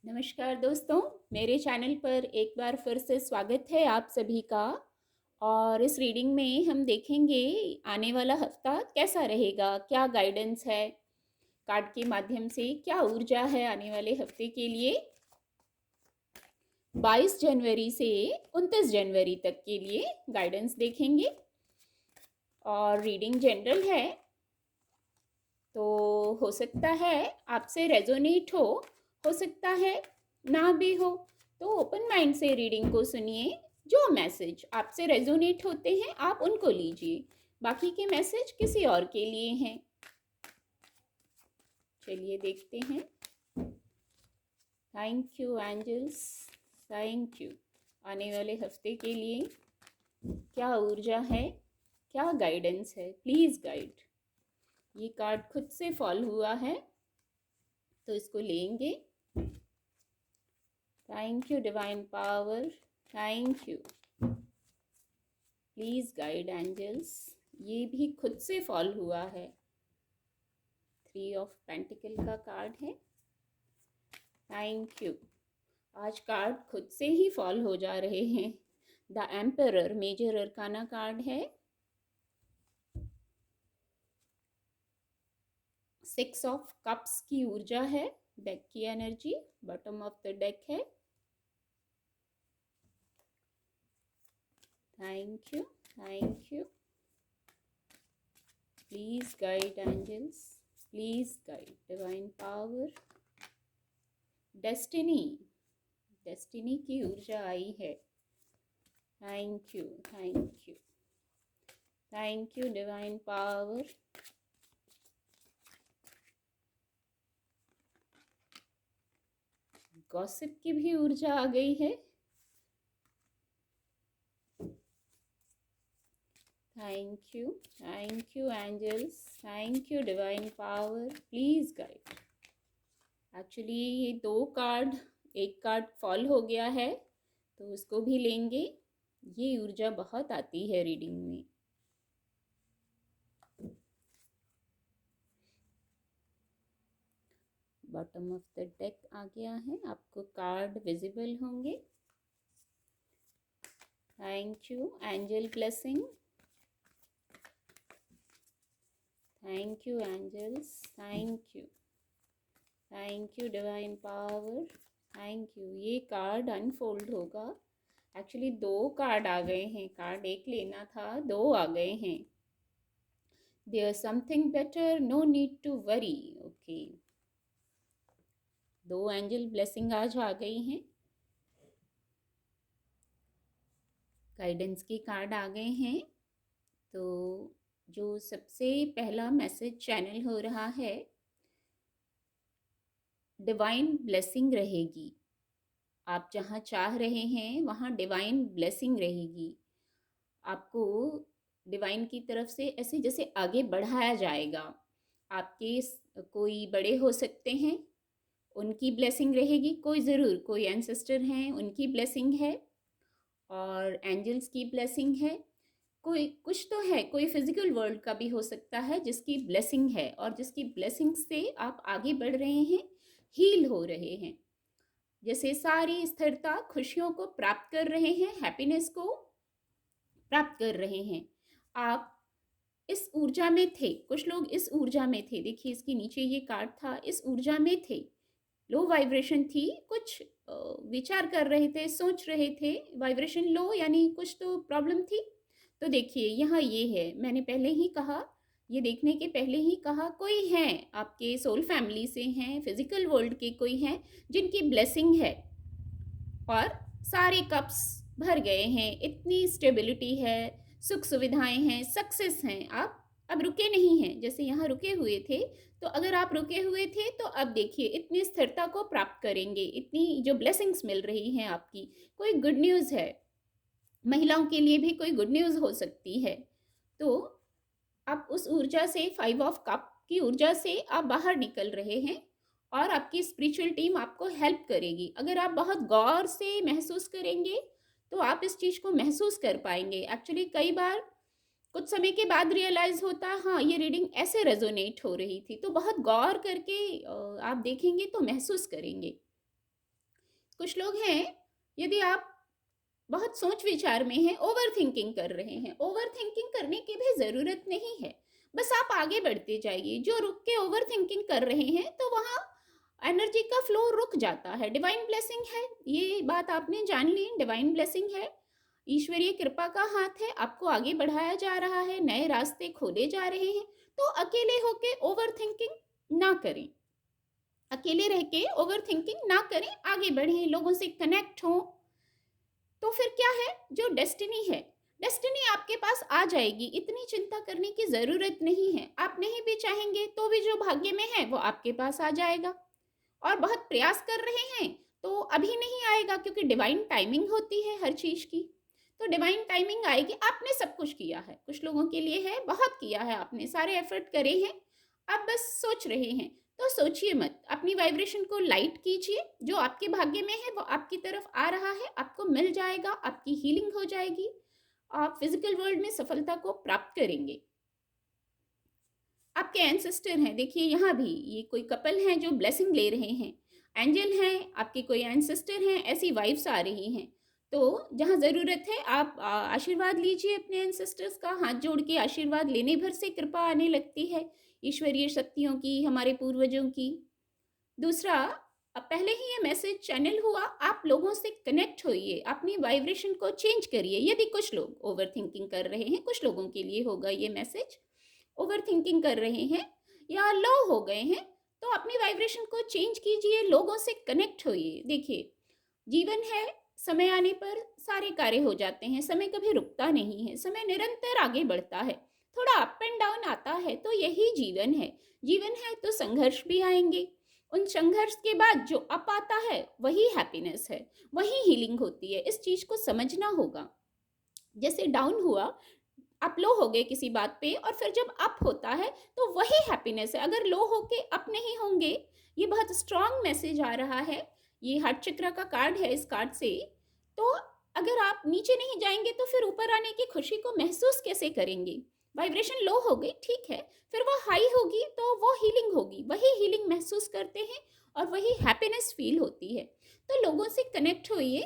नमस्कार दोस्तों, मेरे चैनल पर एक बार फिर से स्वागत है आप सभी का। और इस रीडिंग में हम देखेंगे आने वाला हफ्ता कैसा रहेगा, क्या गाइडेंस है कार्ड के माध्यम से, क्या ऊर्जा है आने वाले हफ्ते के लिए 22 जनवरी से 29 जनवरी तक के लिए गाइडेंस देखेंगे। और रीडिंग जनरल है, तो हो सकता है आपसे रेजोनेट हो सकता है ना भी हो। तो ओपन माइंड से रीडिंग को सुनिए। जो मैसेज आपसे रेजोनेट होते हैं आप उनको लीजिए, बाकी के मैसेज किसी और के लिए हैं। चलिए देखते हैं। Thank you angels, thank you. आने वाले हफ्ते के लिए क्या ऊर्जा है, क्या गाइडेंस है, प्लीज़ गाइड। ये कार्ड खुद से फॉल हुआ है तो इसको लेंगे। Thank you divine power, thank you, please guide angels. ये भी खुद से फॉल हुआ है। 3 ऑफ पेंटिकल का कार्ड है। Thank you. आज कार्ड खुद से ही फॉल हो जा रहे हैं। The emperor major arcana card है। 6 ऑफ कप्स की ऊर्जा है, डेक की energy bottom of the deck है। Thank you, thank you, please guide angels, please guide divine power. Destiny, destiny की ऊर्जा आई है। Thank you, thank you, thank you divine power. Gossip की भी ऊर्जा आ गई है। Thank you angels, thank you divine power, please guide. Actually ये 2 कार्ड, एक कार्ड फॉल हो गया है तो उसको भी लेंगे। ये ऊर्जा बहुत आती है रीडिंग में। बॉटम ऑफ द डेक आ गया है, आपको कार्ड विजिबल होंगे। Thank you angel blessing, thank you angels, thank you, thank you divine power, thank you. ये कार्ड अनफोल्ड होगा। एक्चुअली 2 कार्ड आ गए हैं, कार्ड एक लेना था, 2 आ गए हैं। There something better, no need to worry. Okay, 2 angel blessing आज आ गई हैं। गाइडेंस के कार्ड आ गए हैं। तो जो सबसे पहला मैसेज चैनल हो रहा है, डिवाइन ब्लेसिंग रहेगी। आप जहाँ चाह रहे हैं वहाँ डिवाइन ब्लेसिंग रहेगी। आपको डिवाइन की तरफ से ऐसे जैसे आगे बढ़ाया जाएगा। आपके कोई बड़े हो सकते हैं, उनकी ब्लेसिंग रहेगी। कोई ज़रूर कोई एंसेस्टर हैं, उनकी ब्लेसिंग है और एंजल्स की ब्लेसिंग है। कोई कुछ तो है, कोई फिजिकल वर्ल्ड का भी हो सकता है जिसकी ब्लेसिंग है और जिसकी ब्लेसिंग से आप आगे बढ़ रहे हैं, हील हो रहे हैं। जैसे सारी स्थिरता, खुशियों को प्राप्त कर रहे हैं, हैप्पीनेस को प्राप्त कर रहे हैं। आप इस ऊर्जा में थे, कुछ लोग इस ऊर्जा में थे। देखिए इसके नीचे ये कार्ड था, इस ऊर्जा में थे। लो वाइब्रेशन थी, कुछ विचार कर रहे थे, सोच रहे थे। वाइब्रेशन लो यानी कुछ तो प्रॉब्लम थी। तो देखिए यहाँ ये है, मैंने पहले ही कहा, ये देखने के पहले ही कहा, कोई हैं आपके सोल फैमिली से हैं, फिजिकल वर्ल्ड के कोई हैं जिनकी ब्लेसिंग है और सारे कप्स भर गए हैं। इतनी स्टेबिलिटी है, सुख सुविधाएं हैं, सक्सेस हैं। आप अब रुके नहीं हैं, जैसे यहाँ रुके हुए थे। तो अगर आप रुके हुए थे तो अब देखिए इतनी स्थिरता को प्राप्त करेंगे, इतनी जो ब्लेसिंग्स मिल रही हैं आपकी। कोई गुड न्यूज़ है, महिलाओं के लिए भी कोई गुड न्यूज़ हो सकती है। तो आप उस ऊर्जा से, 5 ऑफ कप की ऊर्जा से आप बाहर निकल रहे हैं और आपकी स्पिरिचुअल टीम आपको हेल्प करेगी। अगर आप बहुत गौर से महसूस करेंगे तो आप इस चीज़ को महसूस कर पाएंगे। एक्चुअली कई बार कुछ समय के बाद रियलाइज होता है, हाँ ये रीडिंग ऐसे रेजोनेट हो रही थी। तो बहुत गौर करके आप देखेंगे तो महसूस करेंगे। कुछ लोग हैं, यदि आप बहुत सोच विचार में हैं, ओवर थिंकिंग कर रहे हैं, ओवर थिंकिंग करने की भी ज़रूरत नहीं है। बस आप आगे बढ़ते जाइए। जो रुक के ओवर थिंकिंग कर रहे हैं, तो वहाँ एनर्जी का फ्लो रुक जाता है। डिवाइन ब्लेसिंग है, ये बात आपने जान ली, डिवाइन ब्लेसिंग है। ईश्वरीय कृपा का हाथ है, आपको आगे बढ़ाया जा रहा है, नए रास्ते खोले जा रहे हैं। तो अकेले होके ओवर थिंकिंग ना करें, अकेले रह के ओवर थिंकिंग ना करें, आगे बढ़ें, लोगों से कनेक्ट हों। तो फिर क्या है, जो डेस्टिनी है, डेस्टिनी आपके पास आ जाएगी, इतनी चिंता करने की ज़रूरत नहीं है। आप नहीं भी चाहेंगे तो भी जो भाग्य में है वो आपके पास आ जाएगा। और बहुत प्रयास कर रहे हैं तो अभी नहीं आएगा, क्योंकि डिवाइन टाइमिंग होती है हर चीज़ की। तो डिवाइन टाइमिंग आएगी। आपने सब कुछ किया है, कुछ लोगों के लिए है, बहुत किया है आपने, सारे एफर्ट करे हैं, आप बस सोच रहे हैं। तो सोचिए मत, अपनी वाइब्रेशन को लाइट कीजिए, जो आपके भाग्य में है वो आपकी तरफ आ रहा है, आपको मिल जाएगा, आपकी हीलिंग हो जाएगी, आप फिजिकल वर्ल्ड में सफलता को प्राप्त करेंगे। आपके एंसेस्टर हैं, देखिए यहाँ भी ये कोई कपल हैं जो ब्लेसिंग ले रहे हैं, एंजल हैं, आपके कोई एंसेस्टर हैं, ऐसी वाइब्स आ रही हैं। तो जहाँ ज़रूरत है आप आशीर्वाद लीजिए अपने एंसेस्टर्स का, हाथ जोड़ के आशीर्वाद लेने भर से कृपा आने लगती है, ईश्वरीय शक्तियों की, हमारे पूर्वजों की। दूसरा, अब पहले ही ये मैसेज चैनल हुआ, आप लोगों से कनेक्ट होइए, अपनी वाइब्रेशन को चेंज करिए। यदि कुछ लोग ओवर थिंकिंग कर रहे हैं, कुछ लोगों के लिए होगा ये मैसेज, ओवर थिंकिंग कर रहे हैं या लो हो गए हैं, तो अपनी वाइब्रेशन को चेंज कीजिए, लोगों से कनेक्ट होइए। देखिए, जीवन है, समय आने पर सारे कार्य हो जाते हैं, समय कभी रुकता नहीं है, समय निरंतर आगे बढ़ता है। थोड़ा अप एंड डाउन आता है, तो यही जीवन है। जीवन है तो संघर्ष भी आएंगे, उन संघर्ष के बाद जो अप आता है वही हैप्पीनेस है, वही हीलिंग होती है। इस चीज को समझना होगा। जैसे डाउन हुआ, आप लो हो गए किसी बात पे, और फिर जब अप होता है तो वही हैप्पीनेस है। अगर लो होके अप नहीं होंगे, ये बहुत स्ट्रांग मैसेज आ रहा है, ये हार्ट चक्र का कार्ड है। इस कार्ड से तो अगर आप नीचे नहीं जाएंगे तो फिर ऊपर आने की खुशी को महसूस कैसे करेंगे। वाइब्रेशन लो हो गई, ठीक है, फिर वो हाई होगी तो वो हीलिंग होगी, वही हीलिंग महसूस करते हैं और वही हैप्पीनेस फील होती है। तो लोगों से कनेक्ट होइए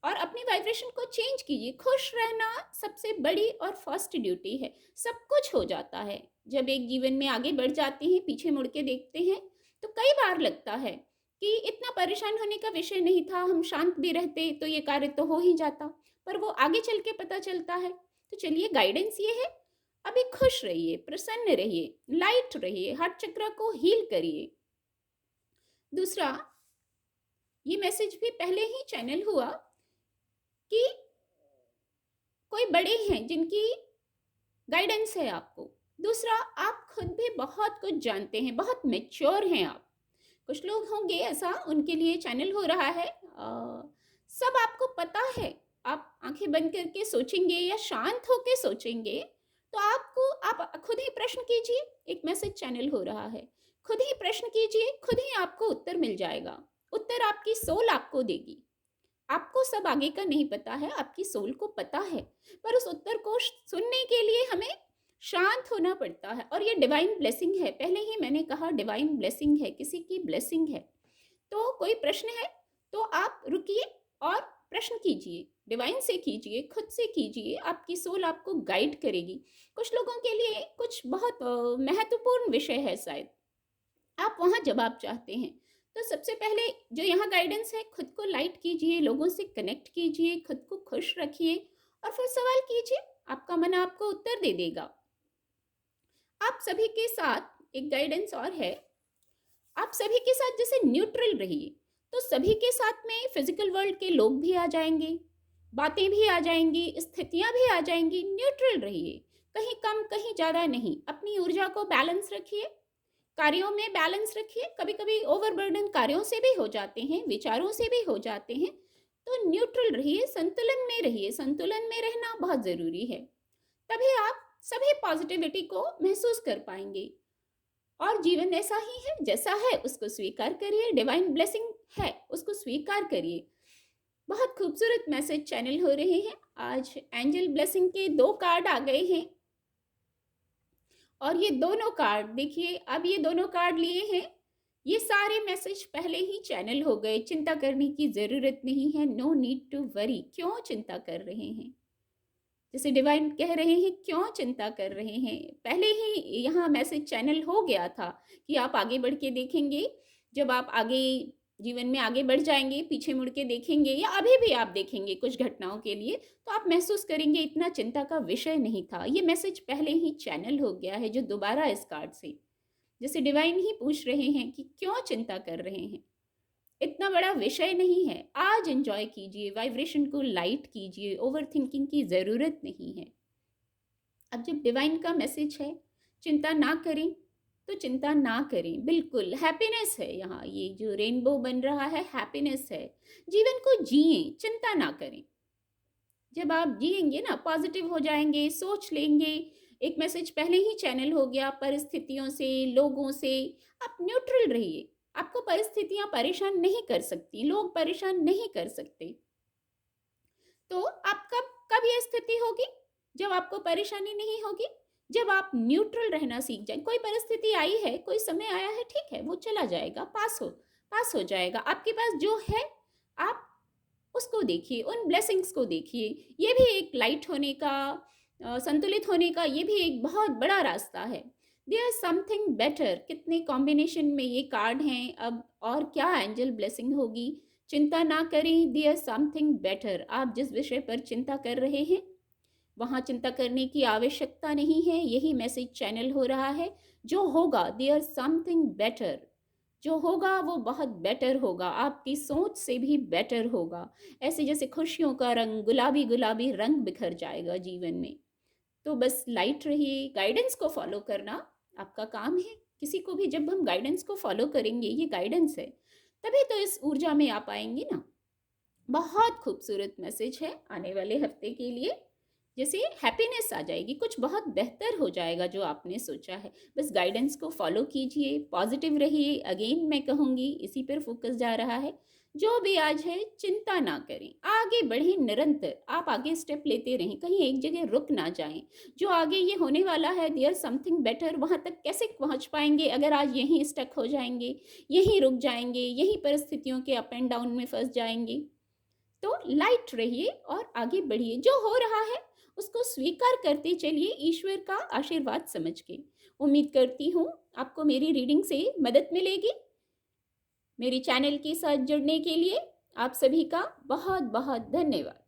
और अपनी वाइब्रेशन को चेंज कीजिए। खुश रहना सबसे बड़ी और फर्स्ट ड्यूटी है। सब कुछ हो जाता है, जब एक जीवन में आगे बढ़ जाते हैं, पीछे मुड़ के देखते हैं तो कई बार लगता है कि इतना परेशान होने का विषय नहीं था, हम शांत भी रहते तो ये कार्य तो हो ही जाता। पर वो आगे चल के पता चलता है। तो चलिए, गाइडेंस ये है, अभी खुश रहिए, प्रसन्न रहिए, लाइट रहिए, हार्ट चक्र को हील करिए। दूसरा, ये मैसेज भी पहले ही चैनल हुआ कि कोई बड़े हैं जिनकी गाइडेंस है आपको। दूसरा, आप खुद भी बहुत कुछ जानते हैं, बहुत मैच्योर हैं आप। कुछ लोग होंगे ऐसा, उनके लिए चैनल हो रहा है, सब आपको पता है। आप आंखें बंद करके सोचेंगे या शांत होके सोचेंगे तो आपको, आप खुद ही प्रश्न कीजिए। एक मैसेज चैनल हो रहा है, खुद ही प्रश्न कीजिए, खुद ही आपको उत्तर मिल जाएगा। उत्तर आपकी सोल आपको देगी। आपको सब आगे का नहीं पता है, आपकी सोल को पता है, पर उस उत्तर को सुनने के लिए हमें शांत होना पड़ता है। और ये डिवाइन ब्लेसिंग है, पहले ही मैंने कहा डिवाइन ब्लेसिंग है, किसी की ब्लेसिंग है। तो कोई प्रश्न है तो आप रुकिए और प्रश्न कीजिए, डिवाइन से कीजिए, खुद से कीजिए, आपकी सोल आपको गाइड करेगी। कुछ लोगों के लिए कुछ बहुत महत्वपूर्ण विषय है शायद, आप वहाँ जवाब चाहते हैं। तो सबसे पहले जो यहाँ गाइडेंस है, खुद को लाइट कीजिए, लोगों से कनेक्ट कीजिए, खुद को खुश रखिए और फिर सवाल कीजिए, आपका मन आपको उत्तर दे देगा। आप सभी के साथ एक गाइडेंस और है, आप सभी के साथ जैसे न्यूट्रल रहिए, तो सभी के साथ में फिजिकल वर्ल्ड के लोग भी आ जाएंगे, बातें भी आ जाएंगी, स्थितियां भी आ जाएंगी। न्यूट्रल रहिए, कहीं कम कहीं ज़्यादा नहीं। अपनी ऊर्जा को बैलेंस रखिए, कार्यों में बैलेंस रखिए। कभी कभी ओवरबर्डन कार्यों से भी हो जाते हैं, विचारों से भी हो जाते हैं। तो न्यूट्रल रहिए, संतुलन में रहिए, संतुलन में रहना बहुत ज़रूरी है। तभी आप सभी पॉजिटिविटी को महसूस कर पाएंगे। और जीवन ऐसा ही है, जैसा है उसको स्वीकार करिए। डिवाइन ब्लेसिंग है, उसको स्वीकार करिए। बहुत खूबसूरत मैसेज चैनल हो रहे हैं। आज एंजल ब्लेसिंग के 2 कार्ड आ गए हैं और ये दोनों कार्ड देखिए, अब ये दोनों कार्ड लिए हैं, ये सारे मैसेज पहले ही चैनल हो गए, चिंता करने की ज़रूरत नहीं है, नो नीड टू वरी। क्यों चिंता कर रहे हैं? जैसे डिवाइन कह रहे हैं, क्यों चिंता कर रहे हैं? पहले ही यहाँ मैसेज चैनल हो गया था कि आप आगे बढ़ के देखेंगे, जब आप आगे जीवन में आगे बढ़ जाएँगे, पीछे मुड़ के देखेंगे या अभी भी आप देखेंगे कुछ घटनाओं के लिए, तो आप महसूस करेंगे इतना चिंता का विषय नहीं था। ये मैसेज पहले ही चैनल हो गया है जो दोबारा इस कार्ड से जैसे डिवाइन ही पूछ रहे हैं कि क्यों चिंता कर रहे हैं? इतना बड़ा विषय नहीं है। आज एन्जॉय कीजिए, वाइब्रेशन को लाइट कीजिए, ओवरथिंकिंग की ज़रूरत नहीं है। अब जब डिवाइन का मैसेज है, चिंता ना करें, तो चिंता ना करें, बिल्कुल हैप्पीनेस है यहाँ, ये जो रेनबो बन रहा है हैप्पीनेस है। जीवन को जिएँ, चिंता ना करें। जब आप जिएँगे ना, पॉज़िटिव हो जाएँगे, सोच लेंगे, एक मैसेज पहले ही चैनल हो गया परिस्थितियों से, लोगों से, आप न्यूट्रल रहिए। आपको परिस्थितियाँ परेशान नहीं कर सकती, लोग परेशान नहीं कर सकते। तो आप कब कब ये स्थिति होगी? जब आपको परेशानी नहीं होगी, जब आप न्यूट्रल रहना सीख जाएँ। कोई परिस्थिति आई है, कोई समय आया है, ठीक है, वो चला जाएगा, पास हो जाएगा। आपके पास जो है, आप उसको देखिए, उन ब्लेसिंग्स को देखिए। ये भी एक लाइट होने का संतुलित होने का ये भी एक बहुत बड़ा रास्ता है। देयर इज़ समथिंग बेटर कितने कॉम्बिनेशन में ये कार्ड हैं, अब और क्या एंजल ब्लेसिंग होगी। चिंता ना करें, देयर समथिंग बेटर। आप जिस विषय पर चिंता कर रहे हैं, वहाँ चिंता करने की आवश्यकता नहीं है, यही मैसेज चैनल हो रहा है। जो होगा देयर समथिंग बेटर, जो होगा वो बहुत बेटर होगा, आपकी सोच से भी बेटर होगा। ऐसे जैसे खुशियों का रंग, गुलाबी-गुलाबी रंग बिखर जाएगा जीवन में। तो बस लाइट रहिए, गाइडेंस को फ़ॉलो करना आपका काम है। किसी को भी जब हम गाइडेंस को फ़ॉलो करेंगे, ये गाइडेंस है, तभी तो इस ऊर्जा में आ पाएँगे ना। बहुत खूबसूरत मैसेज है आने वाले हफ्ते के लिए। जैसे हैप्पीनेस आ जाएगी, कुछ बहुत बेहतर हो जाएगा जो आपने सोचा है। बस गाइडेंस को फॉलो कीजिए, पॉजिटिव रहिए। अगेन मैं कहूँगी इसी पर फोकस जा रहा है। जो भी आज है चिंता ना करें, आगे बढ़ें निरंतर। आप आगे स्टेप लेते रहें, कहीं एक जगह रुक ना जाएं। जो आगे ये होने वाला है देयर समथिंग बेटर, वहाँ तक कैसे पहुँच पाएंगे अगर आज यहीं स्टक हो जाएंगे, यहीं रुक जाएंगे, यहीं परिस्थितियों के अप एंड डाउन में फंस जाएंगे। तो लाइट रहिए और आगे बढ़िए। जो हो रहा है उसको स्वीकार करते चलिए, ईश्वर का आशीर्वाद समझ के। उम्मीद करती हूँ आपको मेरी रीडिंग से मदद मिलेगी। मेरी चैनल के साथ जुड़ने के लिए आप सभी का बहुत बहुत धन्यवाद।